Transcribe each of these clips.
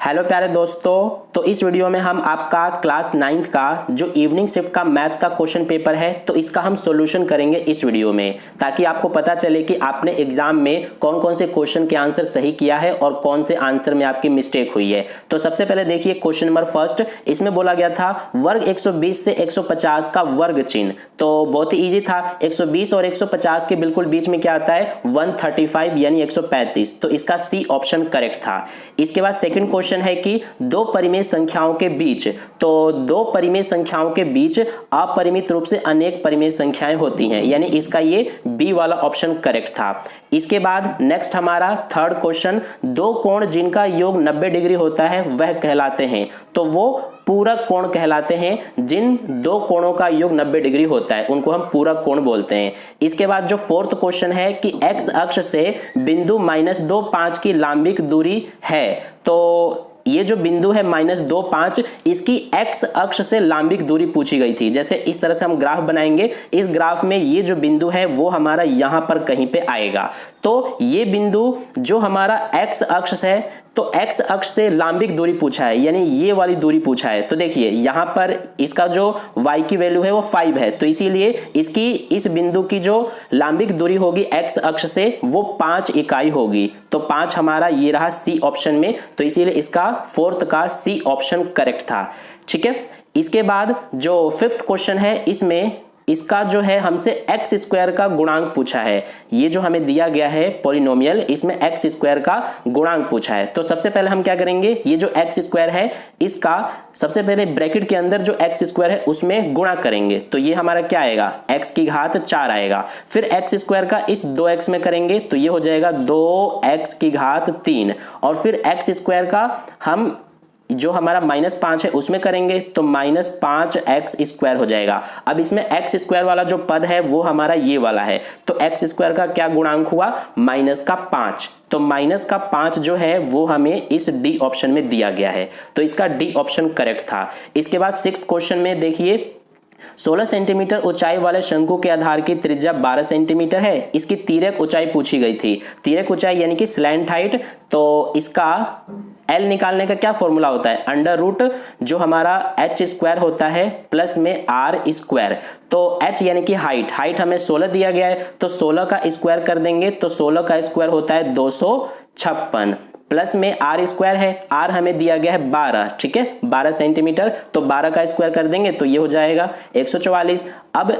Hello प्यारे दोस्तों, तो इस वीडियो में हम आपका क्लास 9th का जो इवनिंग शिफ्ट का मैथ्स का क्वेश्चन पेपर है तो इसका हम सॉल्यूशन करेंगे इस वीडियो में, ताकि आपको पता चले कि आपने एग्जाम में कौन कौन से क्वेश्चन के आंसर सही किया है और कौन से आंसर में आपकी मिस्टेक हुई है। तो सबसे पहले देखिए क्वेश्चन नंबर फर्स्ट, इसमें बोला गया था वर्ग 120 से 150 का वर्ग चिन्ह। तो बहुत ही ईजी था, 120 और 150 के बिल्कुल बीच में क्या आता है 135 यानी 135, तो इसका सी ऑप्शन करेक्ट था। इसके बाद सेकंड क्वेश्चन है कि दो परिमेय संख्याओं के बीच, तो दो परिमेय संख्याओं के बीच अपरिमित रूप से अनेक परिमेय संख्याएं होती हैं, यानी इसका ये बी वाला ऑप्शन करेक्ट था। इसके बाद नेक्स्ट हमारा थर्ड क्वेश्चन, दो कोण जिनका योग 90 डिग्री होता है वह कहलाते हैं। तो वो पूरक कोण कहलाते हैं, जिन दो कोणों का योग 90 डिग्री होता है उनको हम पूरक कोण बोलते हैं। इसके बाद जो फोर्थ क्वेश्चन है कि एक्स अक्ष से बिंदु -2 5 की लांबिक दूरी है। तो ये जो बिंदु है -2 5, इसकी एक्स अक्ष से लांबिक दूरी पूछी गई थी। जैसे इस तरह से हम ग्राफ बनाएंगे, इस ग्राफ में ये जो बिंदु है वो हमारा यहां पर कहीं पे आएगा। तो ये बिंदु जो हमारा एक्स अक्ष है, तो एक्स अक्ष से लांबिक दूरी पूछा है, यानी ये वाली दूरी पूछा है। तो देखिए यहां पर इसका जो y की वैल्यू है वो 5 है, तो इसीलिए इसकी इस बिंदु की जो लांबिक दूरी होगी एक्स अक्ष से वो 5 इकाई होगी। तो 5 हमारा ये रहा सी ऑप्शन में, तो इसीलिए इसका फोर्थ का सी ऑप्शन करेक्ट था। ठीक है, इसके बाद जो फिफ्थ क्वेश्चन है, इसमें इसका जो है हमसे एक्स स्क्वायर का गुणांक पूछा है। ये जो हमें दिया गया है पॉलिनोमियल, इसमें एक्स स्क्वायर का गुणांक पूछा है। तो सबसे पहले हम क्या करेंगे, ये जो एक्स स्क्वायर है इसका सबसे पहले ब्रैकेट के अंदर जो एक्स स्क्वायर है उसमें गुणा करेंगे। तो ये हमारा क्या आएगा, एक्स की घात 4 आएगा। फिर एक्स स्क्वायर का इस 2x में करेंगे तो ये हो जाएगा 2x की घात 3, और फिर एक्स स्क्वायर का हम जो हमारा -5 है उसमें करेंगे तो -5x स्क्वायर हो जाएगा। अब इसमें x स्क्वायर वाला जो पद है वो हमारा ये वाला है, तो x स्क्वायर का क्या गुणांक हुआ -5, तो -5 जो है वो हमें इस डी ऑप्शन में दिया गया है, तो इसका डी ऑप्शन करेक्ट था। इसके बाद सिक्स्थ क्वेश्चन में देखिए 16 सेंटीमीटर ऊंचाई वाले शंकु के आधार की त्रिज्या 12 सेंटीमीटर है। इसकी तिर्यक ऊंचाई पूछी गई थी, तिर्यक ऊंचाई यानी कि स्लैंट हाइट। तो इसका L निकालने का क्या फॉर्मूला होता है, अंडर रूट जो हमारा h स्क्वायर होता है प्लस में r स्क्वायर। तो h यानी कि हाइट हमें 16 दिया गया है, तो 16 का स्क्वायर कर देंगे तो 16 का स्क्वायर होता है 256, प्लस में r स्क्वायर है, r हमें दिया गया है 12, ठीक है 12 सेंटीमीटर, तो 12 का स्क्वायर कर देंगे तो ये हो जाएगा 144। अब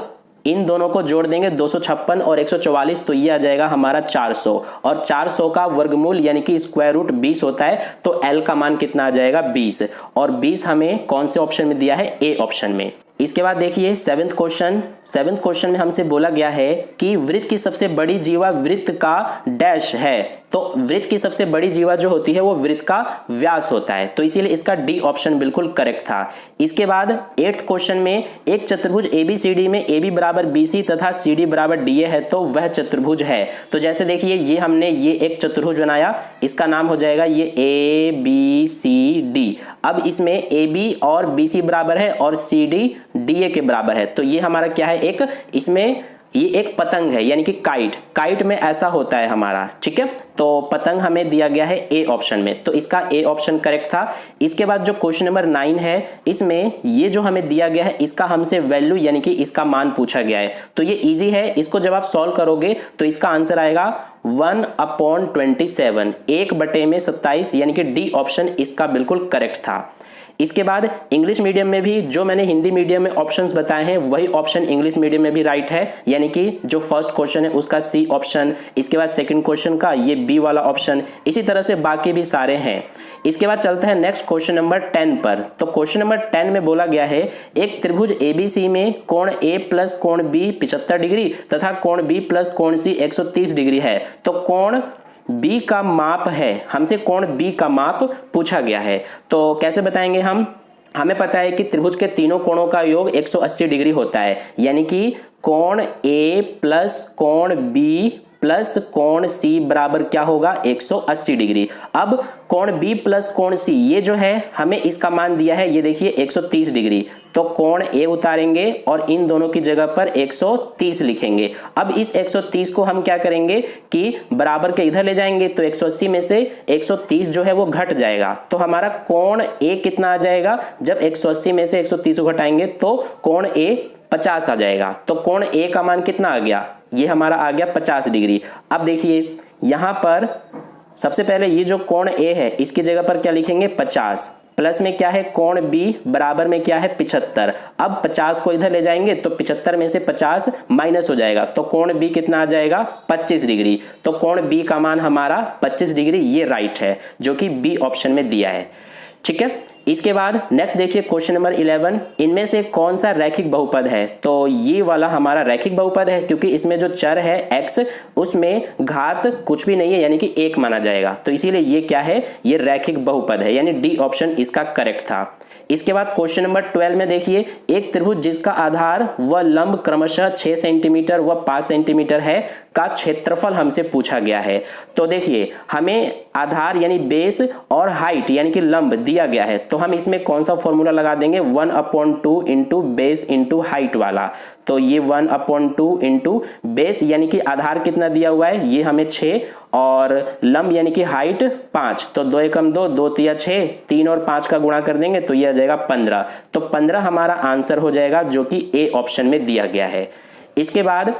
इन दोनों को जोड़ देंगे 256 और 144, तो ये आ जाएगा हमारा 400, और 400 का वर्गमूल यानी कि स्क्वायर रूट 20 होता है, तो L का मान कितना आ जाएगा 20, और 20 हमें कौन से ऑप्शन में दिया है, ए ऑप्शन में। इसके बाद देखिए सेवेंथ क्वेश्चन में हमसे बोला गया है कि वृत्त की सबसे बड़ी जीवा वृत्त का डैश है। तो वृत्त की सबसे बड़ी जीवा जो होती है वो वृत्त का व्यास होता है, तो इसीलिए इसका डी ऑप्शन बिल्कुल करेक्ट था। इसके बाद 8th क्वेश्चन में एक चतुर्भुज ABCD में AB बराबर BC तथा CD बराबर DA है, तो वह चतुर्भुज है। तो जैसे देखिए ये हमने ये एक चतुर्भुज बनाया, इसका नाम हो जाएगा ये ABCD। अब इसमें AB और BC बराबर है और CD DA के बराबर है, तो ये हमारा क्या है, एक इसमें ये एक पतंग है यानी कि काइट में ऐसा होता है हमारा, ठीक है। तो पतंग हमें दिया गया है ए ऑप्शन में, तो इसका ए ऑप्शन करेक्ट था। इसके बाद जो क्वेश्चन नंबर 9 है, इसमें ये जो हमें दिया गया है इसका हमसे वैल्यू यानी कि इसका मान पूछा गया है। तो ये इजी है, इसको जब आप सॉल्व करोगे तो इसका आंसर आएगा 1/27, 1/27, यानी कि डी ऑप्शन इसका बिल्कुल करेक्ट था। इसके बाद इंग्लिश मीडियम में भी जो मैंने हिंदी मीडियम में ऑप्शंस बताए हैं वही ऑप्शन इंग्लिश मीडियम में भी राइट है, यानी कि जो फर्स्ट क्वेश्चन है उसका सी ऑप्शन, इसके बाद सेकंड क्वेश्चन का ये बी वाला ऑप्शन, इसी तरह से बाकी भी सारे हैं। इसके बाद चलते हैं नेक्स्ट क्वेश्चन नंबर 10 पर। तो क्वेश्चन नंबर 10 में बोला गया है एक त्रिभुज ABC में कोण A प्लस कोण B 75 डिग्री तथा कोण B प्लस कोण C 130 डिग्री है। तो कोण B का माप है, हमसे कोण B का माप पूछा गया है। तो कैसे बताएंगे हम, हमें पता है कि त्रिभुज के तीनों कोणों का योग 180 डिग्री होता है, यानी कि कोण A प्लस कोण B प्लस कोण सी बराबर क्या होगा 180 डिग्री। अब कोण बी प्लस कोण सी ये जो है हमें इसका मान दिया है, ये देखिए 130 डिग्री, तो कोण ए उतारेंगे और इन दोनों की जगह पर 130 लिखेंगे। अब इस 130 को हम क्या करेंगे कि बराबर के इधर ले जाएंगे, तो 180 में से 130 जो है वो घट जाएगा, तो हमारा कोण ए कितना आ जाएगा, जब 180 में से 130 को घटाएंगे तो कोण ए 50 आ जाएगा। तो कोण ए का मान कितना आ गया, ये हमारा आ गया 50 डिग्री। अब देखिए यहां पर सबसे पहले ये जो कोण ए है इसकी जगह पर क्या लिखेंगे 50, प्लस में क्या है कोण बी बराबर में क्या है 75। अब 50 को इधर ले जाएंगे तो 75 में से 50 माइनस हो जाएगा, तो कोण बी कितना आ जाएगा 25 डिग्री। तो कोण बी का मान हमारा 25 डिग्री, ये राइट है जो कि बी ऑप्शन में दिया है। ठीक है, इसके बाद नेक्स्ट देखिए क्वेश्चन नंबर 11, इनमें से कौन सा रैखिक बहुपद है। तो ये वाला हमारा रैखिक बहुपद है क्योंकि इसमें जो चर है x उसमें घात कुछ भी नहीं है यानी कि 1 माना जाएगा, तो इसीलिए ये क्या है, ये रैखिक बहुपद है, यानी डी ऑप्शन इसका करेक्ट था। इसके बाद क्वेश्चन नंबर 12 में देखिए, एक त्रिभुज जिसका आधार व लंब क्रमशः 6 सेंटीमीटर व 5 सेंटीमीटर है का क्षेत्रफल हमसे पूछा गया है। तो देखिए हमें आधार यानी बेस और हाइट यानी कि लंब दिया गया है, तो हम इसमें कौन सा फॉर्मूला लगा देंगे 1/2 इंटू बेस इंटू हाइट वाला। तो ये 1/2 इंटू बेस यानी कि आधार कितना दिया हुआ है, ये हमें 6 और लंब यानी कि हाइट 5, तो 2 एकम 2, 2 तिया 6, 3 और 5 का गुणा कर देंगे तो ये आ जाएगा 15। तो 15 हमारा आंसर हो जाएगा जो कि ए ऑप्शन में दिया गया है। इसके बाद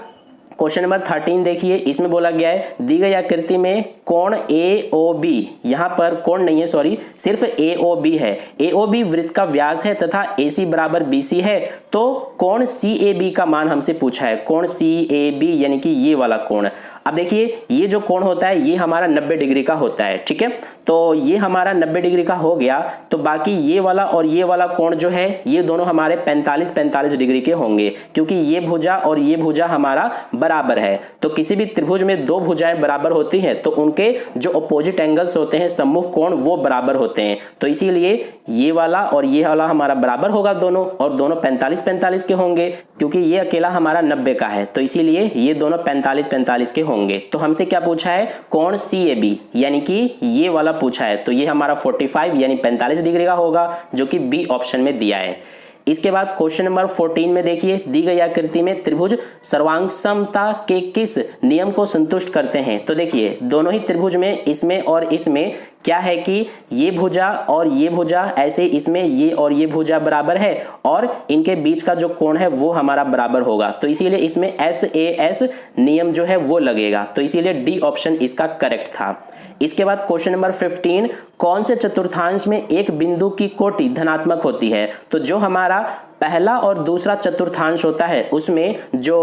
क्वेश्चन नंबर 13 देखिए, इसमें बोला गया है दी गई आकृति में कोण AOB, यहां पर कोण नहीं है सॉरी, सिर्फ AOB है। AOB वृत्त का व्यास है तथा AC बराबर BC है, तो कोण CAB का मान हमसे पूछा है। कोण CAB यानी कि ये वाला कोण। अब देखिए ये जो कोण होता है ये हमारा 90 डिग्री का होता है। ठीक है, तो ये हमारा 90 डिग्री का हो गया, तो बाकी ये वाला और ये वाला कोण जो है ये दोनों हमारे 45 डिग्री के होंगे, क्योंकि ये भुजा और ये भुजा हमारा बराबर है। तो किसी भी त्रिभुज में दो भुजाएं बराबर होती हैं तो उनके जो अपोजिट एंगल्स होते हैं सम्मुख कोण वो बराबर होते हैं, तो इसीलिए ये वाला और ये वाला हमारा बराबर होगा दोनों, और दोनों 45 के होंगे, क्योंकि ये अकेला हमारा 90 का है, तो इसीलिए ये दोनों 45 के होंगे। तो हमसे क्या पूछा है, कोण CAB यानी कि ये वाला पूछा है, तो ये हमारा 45 यानी 45 डिग्री का होगा जो कि बी ऑप्शन में दिया है। इसके बाद क्वेश्चन नंबर 14 में देखिए, दी गई आकृति में त्रिभुज सर्वांग समता के किस नियम को संतुष्ट करते हैं। तो देखिए दोनों ही त्रिभुज में इसमें और इसमें क्या है कि ये भुजा और ये भुजा, ऐसे इसमें ये और ये भुजा बराबर है और इनके बीच का जो कोण है वो हमारा बराबर होगा, तो इसीलिए इसमें SAS नियम जो है वो लगेगा, तो इसीलिए डी ऑप्शन इसका करेक्ट था। इसके बाद क्वेश्चन नंबर 15, कौन से चतुर्थांश में एक बिंदु की कोटि धनात्मक होती है। तो जो हमारा पहला और दूसरा चतुर्थांश होता है उसमें जो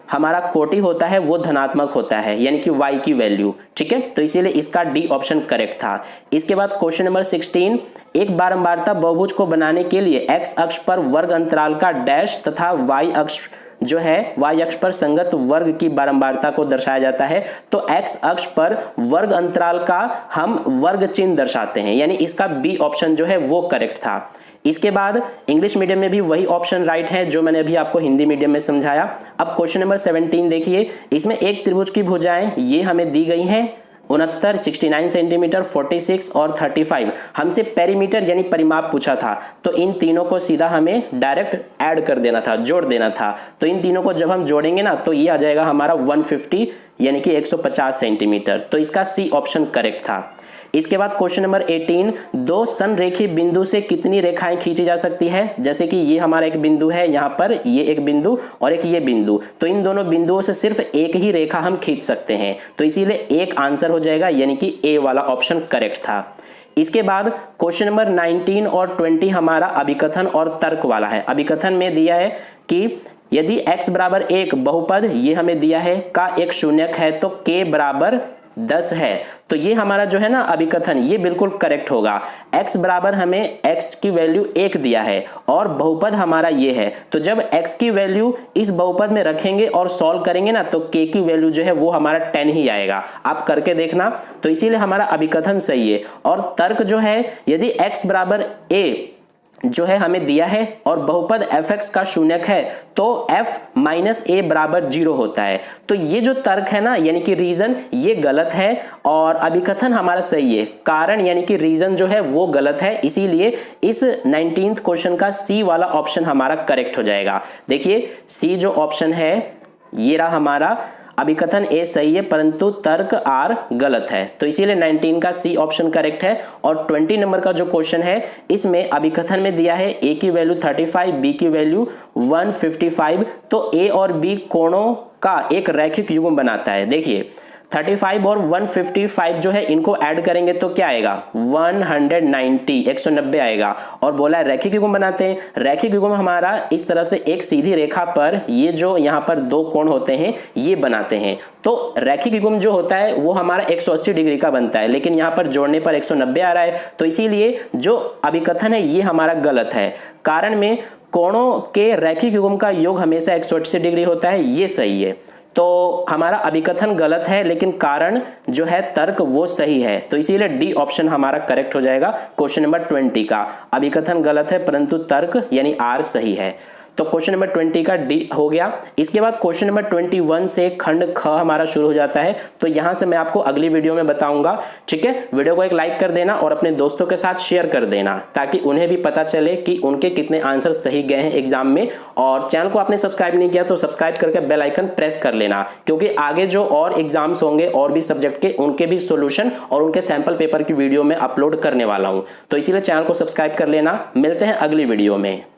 हमारा कोटि होता है वो धनात्मक होता है, यानी कि y की वैल्यू। ठीक है, तो इसीलिए इसका डी ऑप्शन करेक्ट था। इसके बाद क्वेश्चन नंबर 16, एक बारंबारता बहुभुज को बनाने के लिए x अक्ष पर वर्ग अंतराल का डैश तथा y अक्ष जो है y अक्ष पर संगत वर्ग की बारंबारता को दर्शाया जाता है। तो x अक्ष पर वर्ग अंतराल का हम वर्ग चिन्ह दर्शाते हैं, यानी इसका बी ऑप्शन जो है वो करेक्ट था। इसके बाद इंग्लिश मीडियम में भी वही ऑप्शन राइट है जो मैंने अभी आपको हिंदी मीडियम में समझाया। अब क्वेश्चन नंबर 17 देखिए, इसमें एक त्रिभुज की भुजाएं ये हमें दी गई हैं 69, 69 सेंटीमीटर, 46 और 35। हमसे पेरीमीटर यानी परिमाप पूछा था, तो इन तीनों को सीधा हमें डायरेक्ट ऐड कर देना था, जोड़ देना था। तो इन तीनों को जब हम जोड़ेंगे ना तो ये आ जाएगा हमारा 150 यानी कि 150 सेंटीमीटर, तो इसका सी ऑप्शन करेक्ट था। इसके बाद क्वेश्चन नंबर 18, दो संरेखी बिंदु से कितनी रेखाएं खींची जा सकती है। जैसे कि ये हमारा एक बिंदु है, यहाँ पर ये एक बिंदु और एक ये बिंदु, तो इन दोनों बिंदुओं से सिर्फ एक ही रेखा हम खींच सकते हैं, तो इसीलिए एक आंसर हो जाएगा, यानी कि ए वाला ऑप्शन करेक्ट था। इसके बाद क्वेश्चन नंबर 19 और 20 हमारा अभिकथन और तर्क वाला है। अभिकथन में दिया है कि यदि x बराबर 1 बहुपद, ये हमें दिया है, का एक शून्यक है तो k बराबर 10 है, तो ये हमारा जो है ना अभिकथन ये बिल्कुल करेक्ट होगा। x बराबर हमें x की वैल्यू 1 दिया है और बहुपद हमारा ये है, तो जब x की वैल्यू इस बहुपद में रखेंगे और सॉल्व करेंगे ना तो k की वैल्यू जो है वो हमारा 10 ही आएगा। आप करके देखना, तो इसीलिए हमारा अभिकथन सही है। और तर्क जो है, यदि x बराबर a जो है हमें दिया है और बहुपद fx का शून्यक है तो f माइनस a बराबर 0 होता है। तो ये जो तर्क है ना, यानी कि रीजन, ये गलत है और अभिकथन हमारा सही है। कारण यानी कि रीजन जो है वो गलत है, इसीलिए इस 19th क्वेश्चन का सी वाला ऑप्शन हमारा करेक्ट हो जाएगा। देखिए सी जो ऑप्शन है ये रहा हमारा, अभिकथन ए सही है परंतु तर्क आर गलत है, तो इसीलिए 19 का सी ऑप्शन करेक्ट है। और 20 नंबर का जो क्वेश्चन है इसमें अभिकथन में दिया है ए की वैल्यू 35, बी की वैल्यू 155, तो ए और बी कोणों का एक रैखिक युग्म बनाता है। देखिए 35 और 155 जो है इनको ऐड करेंगे तो क्या आएगा 190, 190 आएगा। और बोला है रैखिक युग्म बनाते हैं। रैखिक युग्म हमारा इस तरह से एक सीधी रेखा पर ये जो यहाँ पर दो कोण होते हैं ये बनाते हैं। तो रैखिक युग्म जो होता है वो हमारा 180 डिग्री का बनता है, लेकिन यहाँ पर जोड़ने पर 190 आ रहा है, तो इसीलिए जो अभिकथन है ये हमारा गलत है। कारण में कोणों के रैखिक युग्म का योग हमेशा 180 डिग्री होता है, ये सही है। तो हमारा अभिकथन गलत है लेकिन कारण जो है तर्क वो सही है, तो इसीलिए डी ऑप्शन हमारा करेक्ट हो जाएगा क्वेश्चन नंबर 20 का। अभिकथन गलत है परंतु तर्क यानी आर सही है। तो क्वेश्चन नंबर 20 का डी हो गया। इसके बाद क्वेश्चन नंबर 21 से खंड ख हमारा शुरू हो जाता है, तो यहां से मैं आपको अगली वीडियो में बताऊंगा। ठीक है, वीडियो को एक लाइक कर देना और अपने दोस्तों के साथ शेयर कर देना ताकि उन्हें भी पता चले कि उनके कितने आंसर सही गए हैं एग्जाम में। और चैनल को आपने सब्सक्राइब नहीं किया तो सब्सक्राइब करके बेल आइकन प्रेस कर लेना, क्योंकि आगे जो और एग्जाम्स होंगे और भी सब्जेक्ट के, उनके भी सोल्यूशन और उनके सैंपल पेपर की वीडियो में अपलोड करने वाला हूं, तो इसीलिए चैनल को सब्सक्राइब कर लेना। मिलते हैं अगली वीडियो में।